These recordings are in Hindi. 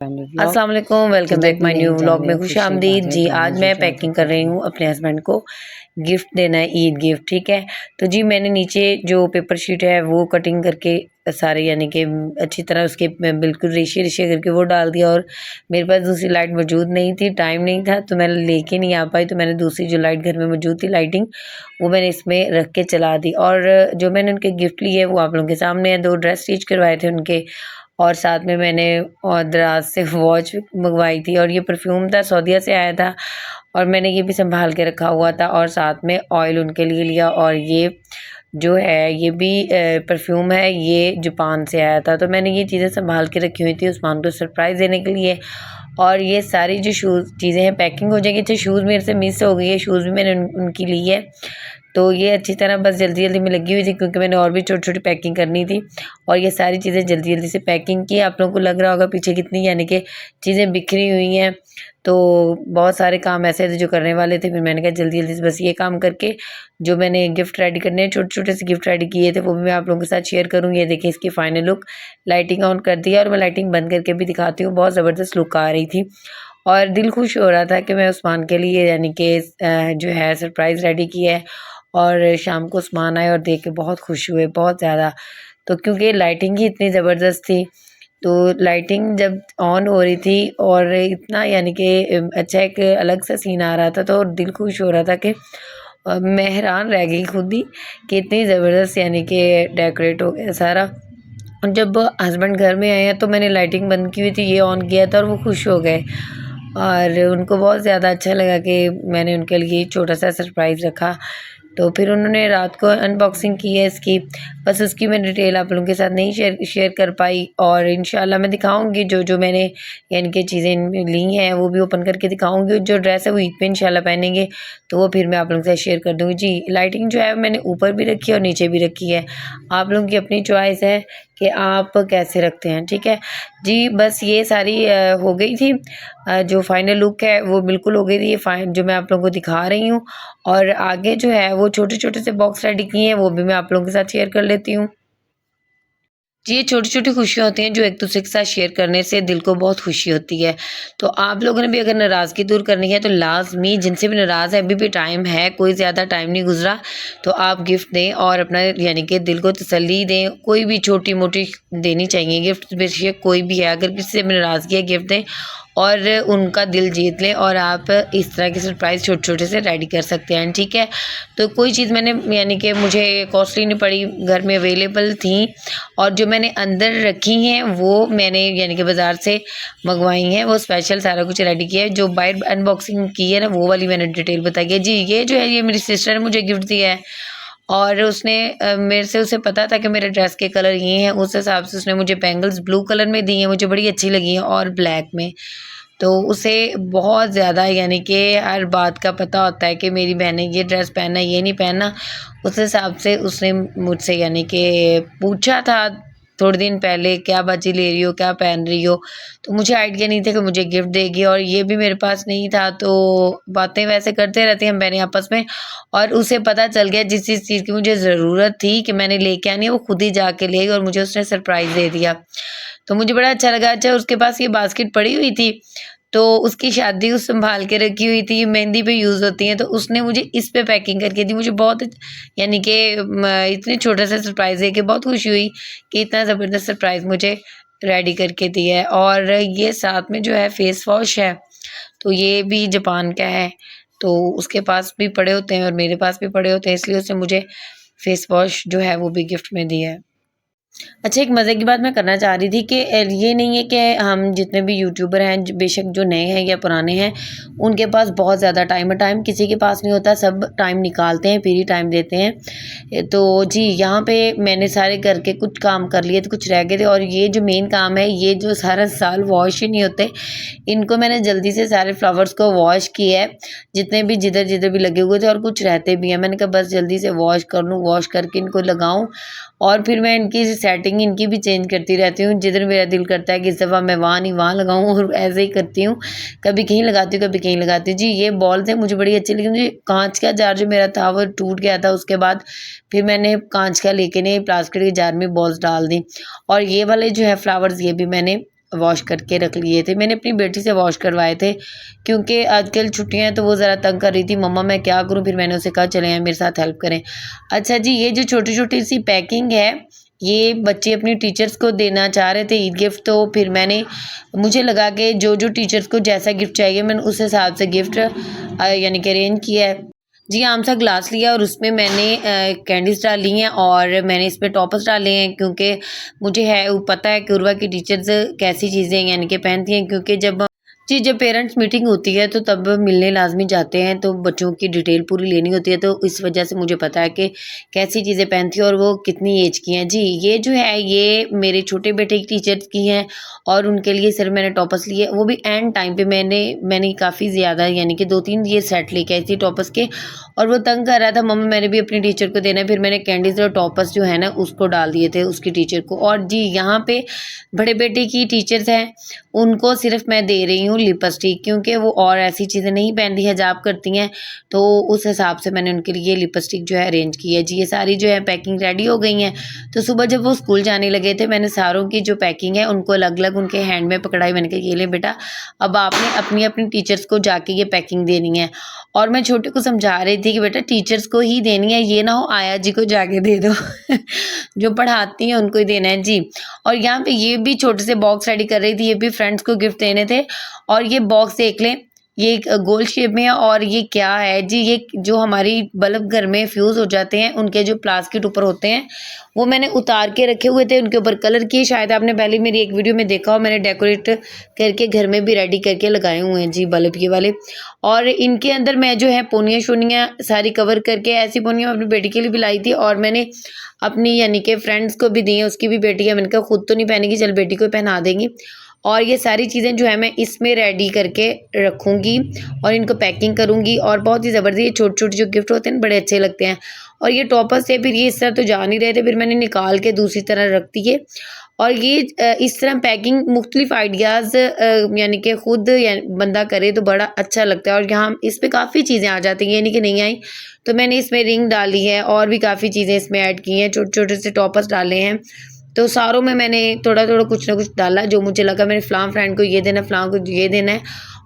अस्सलाम वालेकुम, welcome back my new vlog में खुश आमदीद जी। आज मैं पैकिंग कर रही हूँ अपने हस्बैंड को गिफ्ट देना है, ईद गिफ्ट। ठीक है, तो जी मैंने नीचे जो पेपर शीट है वो कटिंग करके सारे यानी कि अच्छी तरह उसके बिल्कुल रेशे रेशे करके वो डाल दिया। और मेरे पास दूसरी लाइट मौजूद नहीं थी, टाइम नहीं था, तो मैं लेके नहीं आ पाई। तो मैंने दूसरी जो लाइट घर में मौजूद थी लाइटिंग, वो मैंने इसमें रख के चला दी। और जो मैंने उनके गिफ्ट लिए है वो आप लोगों के सामने है। 2 ड्रेस स्टिच करवाए थे उनके, और साथ में मैंने और दराज से वॉच मंगवाई थी, और ये परफ्यूम था, सऊदीया से आया था, और मैंने ये भी संभाल के रखा हुआ था। और साथ में ऑयल उनके लिए लिया, और ये जो है ये भी परफ्यूम है, ये जापान से आया था। तो मैंने ये चीज़ें संभाल के रखी हुई थी उस्मान को सरप्राइज़ देने के लिए। और ये सारी जो शूज़ चीज़ें हैं पैकिंग हो जाएगी। अच्छा, शूज़ मेरे से मिस हो गई है, शूज़ भी मैंने उनकी ली है। तो ये अच्छी तरह बस जल्दी जल्दी में लगी हुई थी, क्योंकि मैंने और भी छोटी छोटी पैकिंग करनी थी, और ये सारी चीज़ें जल्दी जल्दी से पैकिंग की। आप लोगों को लग रहा होगा पीछे कितनी यानी कि चीज़ें बिखरी हुई हैं, तो बहुत सारे काम ऐसे थे जो करने वाले थे। फिर मैंने कहा जल्दी जल्दी से बस ये काम करके जो मैंने गिफ्ट रेडी करने हैं, छोटे छोटे से गिफ्ट रेडी किए थे, वो भी मैं आप लोगों के साथ शेयर करूँगी। ये देखिए इसकी फाइनल लुक, लाइटिंग ऑन कर दिया, और मैं लाइटिंग बंद करके भी दिखाती हूँ। बहुत ज़बरदस्त लुक आ रही थी, और दिल खुश हो रहा था कि मैं उस्मान के लिए यानी कि जो है सरप्राइज़ रेडी किया है। और शाम को उस्मान आए और देख के बहुत खुश हुए, बहुत ज़्यादा। तो क्योंकि लाइटिंग ही इतनी ज़बरदस्त थी, तो लाइटिंग जब ऑन हो रही थी और इतना यानी कि अच्छा एक अलग सा सीन आ रहा था, तो दिल खुश हो रहा था कि मैं हैरान रह गई खुद ही कि इतनी ज़बरदस्त यानी कि डेकोरेट हो गया सारा। और जब हस्बैंड घर में आए हैं तो मैंने लाइटिंग बंद की हुई थी, ये ऑन किया था, और वो खुश हो गए, और उनको बहुत ज़्यादा अच्छा लगा कि मैंने उनके लिए छोटा सा सरप्राइज़ रखा। तो फिर उन्होंने रात को अनबॉक्सिंग की है इसकी, बस उसकी मैं डिटेल आप लोगों के साथ नहीं शेयर कर पाई। और इंशाल्लाह मैं दिखाऊंगी जो जो मैंने यानी कि चीज़ें ली हैं वो भी ओपन करके दिखाऊंगी। जो ड्रेस है वो ईद पे इंशाल्लाह पहनेंगे, तो वो फिर मैं आप लोगों के साथ शेयर कर दूँगी जी। लाइटिंग जो है मैंने ऊपर भी रखी है और नीचे भी रखी है, आप लोगों की अपनी चॉइस है कि आप कैसे रखते हैं। ठीक है जी, बस ये सारी हो गई थी। जो फाइनल लुक है वो बिल्कुल हो गई थी, ये जो मैं आप लोगों को दिखा रही हूँ। और आगे जो है वो छोटे छोटे से बॉक्स रेडी किए हैं, वो भी मैं आप लोगों के साथ शेयर कर लेती हूँ जी। ये छोटी छोटी खुशियाँ होती हैं जो एक दूसरे के साथ शेयर करने से दिल को बहुत खुशी होती है। तो आप लोगों ने भी अगर नाराज़गी दूर करनी है तो लाजमी जिनसे भी नाराज़ है, अभी भी टाइम है, कोई ज़्यादा टाइम नहीं गुजरा, तो आप गिफ्ट दें और अपना यानी कि दिल को तसल्ली दें। कोई भी छोटी मोटी देनी चाहिए गिफ्ट, बेशक कोई भी है, अगर किसी से भी नाराज़गी है गिफ्ट दें और उनका दिल जीत लें, और आप इस तरह के सरप्राइज़ छोटे छोटे से रेडी कर सकते हैं। ठीक है, तो कोई चीज़ मैंने यानी कि मुझे कॉस्टली नहीं पड़ी, घर में अवेलेबल थी, और जो मैंने अंदर रखी हैं वो मैंने यानी कि बाज़ार से मंगवाई हैं, वो स्पेशल सारा कुछ रेडी किया है। जो बाहर अनबॉक्सिंग की है ना, वो वाली मैंने डिटेल बताई है जी। ये जो है ये मेरी सिस्टर ने मुझे गिफ्ट दिया है, और उसने मेरे से उसे पता था कि मेरे ड्रेस के कलर ये हैं, उस हिसाब से उसने मुझे बैंगल्स ब्लू कलर में दी हैं, मुझे बड़ी अच्छी लगी हैं, और ब्लैक में। तो उसे बहुत ज़्यादा यानी कि हर बात का पता होता है कि मेरी बहन ने ये ड्रेस पहनना है, ये नहीं पहनना। उस हिसाब से उसने मुझसे यानी कि पूछा था थोड़े दिन पहले, क्या बाजी ले रही हो, क्या पहन रही हो। तो मुझे आइडिया नहीं था कि मुझे गिफ्ट देगी, और ये भी मेरे पास नहीं था। तो बातें वैसे करते रहते हैं हम बहनें आपस में, और उसे पता चल गया जिस जिस चीज़ की मुझे ज़रूरत थी कि मैंने लेके आनी है, वो खुद ही जाके ले आई, और मुझे उसने सरप्राइज़ दे दिया। तो मुझे बड़ा अच्छा लगा। अच्छा, उसके पास ये बास्केट पड़ी हुई थी, तो उसकी शादी उस संभाल के रखी हुई थी, मेहंदी पे यूज़ होती हैं, तो उसने मुझे इस पे पैकिंग करके दी। मुझे बहुत यानी कि इतने छोटा सा सरप्राइज़ है कि बहुत खुशी हुई कि इतना ज़बरदस्त सरप्राइज़ मुझे रेडी करके दिया है। और ये साथ में जो है फेस वॉश है, तो ये भी जापान का है, तो उसके पास भी पड़े होते हैं और मेरे पास भी पड़े होते हैं, इसलिए उसने मुझे फेस वॉश जो है वो भी गिफ्ट में दिया है। अच्छा, एक मज़े की बात मैं करना चाह रही थी कि ये नहीं है कि हम जितने भी यूट्यूबर हैं, बेशक जो नए हैं या पुराने हैं, उनके पास बहुत ज़्यादा टाइम है। टाइम किसी के पास नहीं होता, सब टाइम निकालते हैं, फिर ही टाइम देते हैं। तो जी, यहाँ पे मैंने सारे घर के कुछ काम कर लिए थे, कुछ रह गए थे, और ये जो मेन काम है, ये जो सारा साल वॉश ही नहीं होते, इनको मैंने जल्दी से सारे फ्लावर्स को वॉश किया है, जितने भी जिधर जिधर भी लगे हुए थे, और कुछ रहते भी हैं। मैंने कहा बस जल्दी से वॉश कर लूँ, वॉश करके इनको लगाऊँ, और फिर मैं इनकी सेटिंग इनकी भी चेंज करती रहती हूँ। जिधर मेरा दिल करता है कि इस दफ़ा मैं वहाँ नहीं वहाँ लगाऊँ, और ऐसे ही करती हूँ, कभी कहीं लगाती हूँ, कभी कहीं लगाती हूँ जी। ये बॉल थे, मुझे बड़ी अच्छी लगी। मुझे कांच का जार जो मेरा था वो टूट गया था, उसके बाद फिर मैंने कांच का लेके नहीं प्लास्टिक के जार में बॉल्स डाल दी। और ये वाले जो है फ्लावर्स, ये भी मैंने वॉश करके रख लिए थे। मैंने अपनी बेटी से वॉश करवाए थे क्योंकि आजकल छुट्टियां हैं तो वो ज़रा तंग कर रही थी, मम्मा मैं क्या करूं। फिर मैंने उसे कहा चले मेरे साथ हेल्प करें। अच्छा जी, ये जो छोटी छोटी सी पैकिंग है ये बच्चे अपनी टीचर्स को देना चाह रहे थे ईद गिफ्ट, तो फिर मुझे लगा कि जो जो टीचर्स को जैसा गिफ्ट चाहिए मैंने उस हिसाब से गिफ्ट यानी कि अरेंज किया है। जी, आम सा ग्लास लिया और उसमें मैंने कैंडीज़ डाली हैं और मैंने इसमें टॉपर्स डाले हैं क्योंकि मुझे पता है कि उर्वा की टीचर्स कैसी चीज़ें यानी कि पहनती हैं, क्योंकि जब पेरेंट्स मीटिंग होती है तो तब मिलने लाजमी जाते हैं, तो बच्चों की डिटेल पूरी लेनी होती है, तो इस वजह से मुझे पता है कि कैसी चीज़ें पहनती हैं और वो कितनी एज की हैं। जी, ये जो है ये मेरे छोटे बेटे की टीचर्स की हैं और उनके लिए सिर्फ मैंने टॉपर्स लिए, वो भी एंड टाइम पे मैंने काफ़ी ज़्यादा यानी कि 2-3 ये सेट लेके आई थी टॉपर्स के, और वो तंग कर रहा था मम्मा मैंने भी अपनी टीचर को देना है। फिर मैंने कैंडीज़ और टॉपर्स जो है ना उसको डाल दिए थे उसकी टीचर को। और जी, यहाँ पे बड़े बेटे की टीचर्स हैं, उनको सिर्फ मैं दे रही हूँ लिपस्टिक, क्योंकि वो और ऐसी चीज़ें नहीं पहनती, हिजाब करती हैं, तो उस हिसाब से मैंने उनके लिए लिपस्टिक जो है अरेंज की है। जी, ये सारी जो है पैकिंग रेडी हो गई हैं। तो सुबह जब वो स्कूल जाने लगे थे मैंने सारों की जो पैकिंग है उनको अलग अलग उनके हैंड में पकड़ाई। मैंने कहा ये ले बेटा, अब आपने अपनी अपनी टीचर्स को जाके ये पैकिंग देनी है। और मैं छोटे को समझा रही थी कि बेटा टीचर्स को ही देनी है, ये ना हो आया जी को जाके दे दो जो पढ़ाती हैं उनको ही देना है। जी, और यहाँ पे ये भी छोटे से बॉक्स रेडी कर रही थी, ये भी फ्रेंड्स को गिफ्ट देने थे। और ये बॉक्स देख लें, ये एक गोल शेप में है और ये क्या है जी, ये जो हमारी बल्ब घर में फ्यूज़ हो जाते हैं उनके जो प्लास्टिक ऊपर होते हैं वो मैंने उतार के रखे हुए थे, उनके ऊपर कलर किए। शायद आपने पहले मेरी एक वीडियो में देखा हो, मैंने डेकोरेट करके घर में भी रेडी करके लगाए हुए हैं जी बल्ब ये वाले। और इनके अंदर मैं जो है पोनियाँ शोनियाँ सारी कवर करके, ऐसी पोनियाँ अपनी बेटी के लिए भी लाई थी और मैंने अपनी यानी कि फ्रेंड्स को भी दी हैं, उसकी भी बेटी है, मैंने कहा खुद तो नहीं पहनेगी चल बेटी को पहना देंगी। और ये सारी चीज़ें जो है मैं इसमें रेडी करके रखूँगी और इनको पैकिंग करूँगी। और बहुत ही ज़बरदस्त ये छोटे-छोटे जो गिफ्ट होते हैं बड़े अच्छे लगते हैं। और ये टॉपर्स थे, फिर ये इस तरह तो जा नहीं रहे थे, फिर मैंने निकाल के दूसरी तरह रख दिए। और ये इस तरह पैकिंग मुख्तलिफ आइडियाज़ यानी कि खुद या बंदा करे तो बड़ा अच्छा लगता है। और यहाँ इसमें काफ़ी चीज़ें आ जाती हैं, ये नहीं कि नहीं आई। तो मैंने इसमें रिंग डाली है और भी काफ़ी चीज़ें इसमें ऐड की हैं, छोटे-छोटे से टॉपर्स डाले हैं। तो सारों में मैंने थोड़ा-थोड़ा कुछ ना कुछ डाला, जो मुझे लगा मेरे फ़लाँ फ्रेंड को ये देना है, फ़लाँ को ये देना है,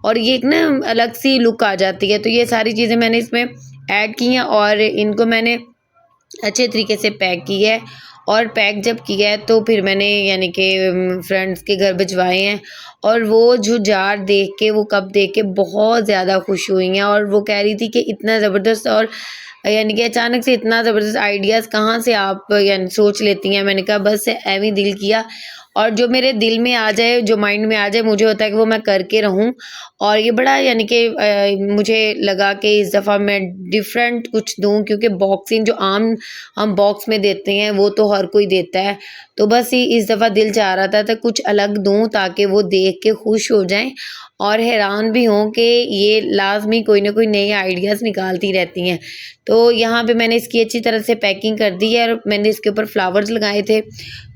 और ये एक ना अलग सी लुक आ जाती है। तो ये सारी चीज़ें मैंने इसमें ऐड की हैं और इनको मैंने अच्छे तरीके से पैक किया है। और पैक जब किया है तो फिर मैंने यानी कि फ्रेंड्स के घर भिजवाए हैं। और वो जो जार देख के, वो कप देख के बहुत ज़्यादा खुश हुई हैं और वो कह रही थी कि इतना ज़बरदस्त, और यानी कि अचानक से इतना ज़बरदस्त आइडियाज़ कहाँ से आप यानी सोच लेती हैं। मैंने कहा बस ऐਵੇਂ दिल किया, और जो मेरे दिल में आ जाए, जो माइंड में आ जाए, मुझे होता है कि वो मैं करके रहूँ। और ये बड़ा यानी कि मुझे लगा कि इस दफ़ा मैं डिफरेंट कुछ दूँ, क्योंकि बॉक्सिंग जो आम हम बॉक्स में देते हैं वो तो हर कोई देता है। तो बस इस दफ़ा दिल चाह रहा था तो कुछ अलग दूँ ताकि वो देख के खुश हो जाएँ और हैरान भी हों कि ये लाज़मी कोई ना कोई नए आइडियाज़ निकालती रहती हैं। तो यहाँ पे मैंने इसकी अच्छी तरह से पैकिंग कर दी है और मैंने इसके ऊपर फ्लावर्स लगाए थे।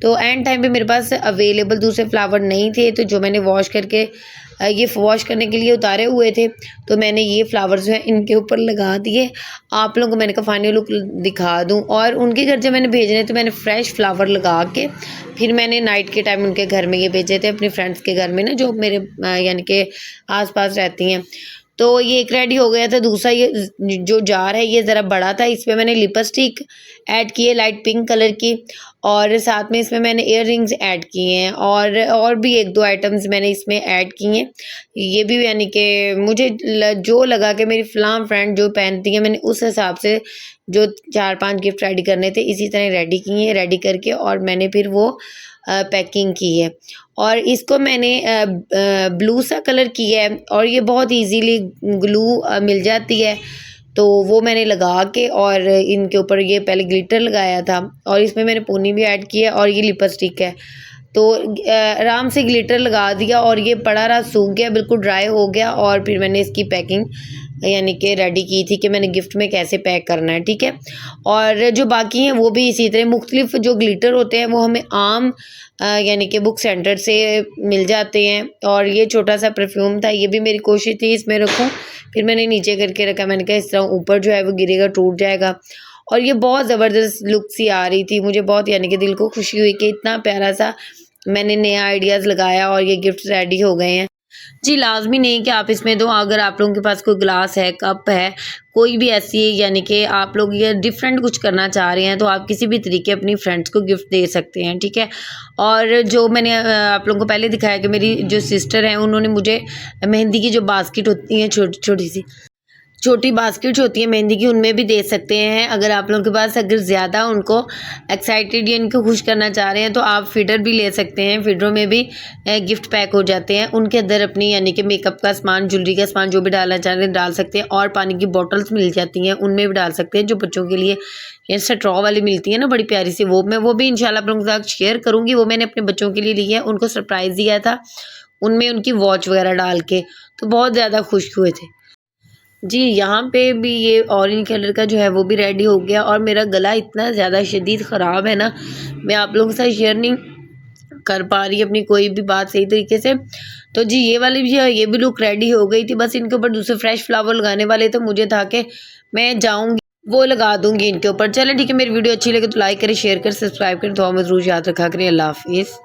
तो एंड टाइम पे मेरे पास अवेलेबल दूसरे फ्लावर नहीं थे, तो जो मैंने वॉश करके ये वॉश करने के लिए उतारे हुए थे, तो मैंने ये फ्लावर्स जो हैं इनके ऊपर लगा दिए। आप लोगों को मैंने कहा फाइनल लुक दिखा दूँ। और उनके घर जब मैंने भेजने तो मैंने फ्रेश फ्लावर लगा के फिर मैंने नाइट के टाइम उनके घर में ये भेजे थे, अपनी फ्रेंड्स के घर में ना, जो मेरे यानी कि आस-पास रहती हैं। तो ये एक रेडी हो गया था। दूसरा ये जो जार है ये ज़रा बड़ा था, इसमें मैंने लिपस्टिक ऐड की है लाइट पिंक कलर की, और साथ में इसमें मैंने इयररिंग्स ऐड किए हैं और भी 1-2 आइटम्स मैंने इसमें ऐड किए हैं। ये भी यानी कि मुझे जो लगा कि मेरी फ़लाँ फ्रेंड जो पहनती हैं, मैंने उस हिसाब से जो 4-5 गिफ्ट रेडी करने थे इसी तरह रेडी किए हैं। रेडी करके और मैंने फिर वो पैकिंग की है। और इसको मैंने ब्लू सा कलर किया है और ये बहुत इजीली ग्लू मिल जाती है, तो वो मैंने लगा के और इनके ऊपर ये पहले ग्लिटर लगाया था और इसमें मैंने पोनी भी ऐड की है और ये लिपस्टिक है। तो आराम से ग्लिटर लगा दिया और ये पड़ा रहा, सूख गया, बिल्कुल ड्राई हो गया। और फिर मैंने इसकी पैकिंग यानी कि रेडी की थी कि मैंने गिफ्ट में कैसे पैक करना है, ठीक है। और जो बाकी हैं वो भी इसी तरह मुख्तलिफ जो ग्लिटर होते हैं वो हमें आम यानी कि बुक सेंटर से मिल जाते हैं। और ये छोटा सा परफ्यूम था, ये भी मेरी कोशिश थी इसमें रखूं, फिर मैंने नीचे करके रखा। मैंने कहा इस तरह ऊपर जो है वो गिरेगा, टूट जाएगा। और ये बहुत ज़बरदस्त लुक सी आ रही थी, मुझे बहुत यानी कि दिल को खुशी हुई कि इतना प्यारा सा मैंने नया आइडियाज़ लगाया और ये गिफ्ट रेडी हो गए हैं। जी, लाज़मी नहीं कि आप इसमें दो, अगर आप लोगों के पास कोई ग्लास है, कप है, कोई भी ऐसी यानी कि आप लोग ये डिफरेंट कुछ करना चाह रहे हैं तो आप किसी भी तरीके अपनी फ्रेंड्स को गिफ्ट दे सकते हैं, ठीक है। और जो मैंने आप लोगों को पहले दिखाया कि मेरी जो सिस्टर हैं उन्होंने मुझे मेहंदी की जो बास्केट होती है छोटी सी छोटी बास्केट्स होती है मेहंदी की, उनमें भी दे सकते हैं। अगर आप लोगों के पास अगर ज़्यादा उनको एक्साइटेड या इनको खुश करना चाह रहे हैं तो आप फीडर भी ले सकते हैं। फीडरों में भी गिफ्ट पैक हो जाते हैं, उनके अंदर अपनी यानी कि मेकअप का सामान, ज्वेलरी का सामान जो भी डालना चाह रहे हैं डाल सकते हैं। और पानी की बॉटल्स मिल जाती हैं, उनमें भी डाल सकते हैं। जो बच्चों के लिए ये स्ट्रॉ वाली मिलती है ना बड़ी प्यारी सी, वो भी इंशाल्लाह आप लोगों के साथ शेयर करूँगी। वो मैंने अपने बच्चों के लिए ली है, उनको सरप्राइज़ दिया था उनमें उनकी वॉच वगैरह डाल के, तो बहुत ज़्यादा खुश हुए थे। जी, यहाँ पे भी ये ऑरेंज कलर का जो है वो भी रेडी हो गया और मेरा गला इतना ज़्यादा शदीद ख़राब है ना, मैं आप लोगों के साथ शेयर नहीं कर पा रही अपनी कोई भी बात सही तरीके से। तो जी ये वाली भी है, ये भी लुक रेडी हो गई थी, बस इनके ऊपर दूसरे फ्रेश फ्लावर लगाने वाले थे। मुझे था कि मैं जाऊँगी वो लगा दूँगी इनके ऊपर। चलें ठीक है, मेरी वीडियो अच्छी लगे तो लाइक करें, शेयर करें, सब्सक्राइब करें, दुआ में ज़रूर याद रखा करें। अल्लाह हाफ़िज़।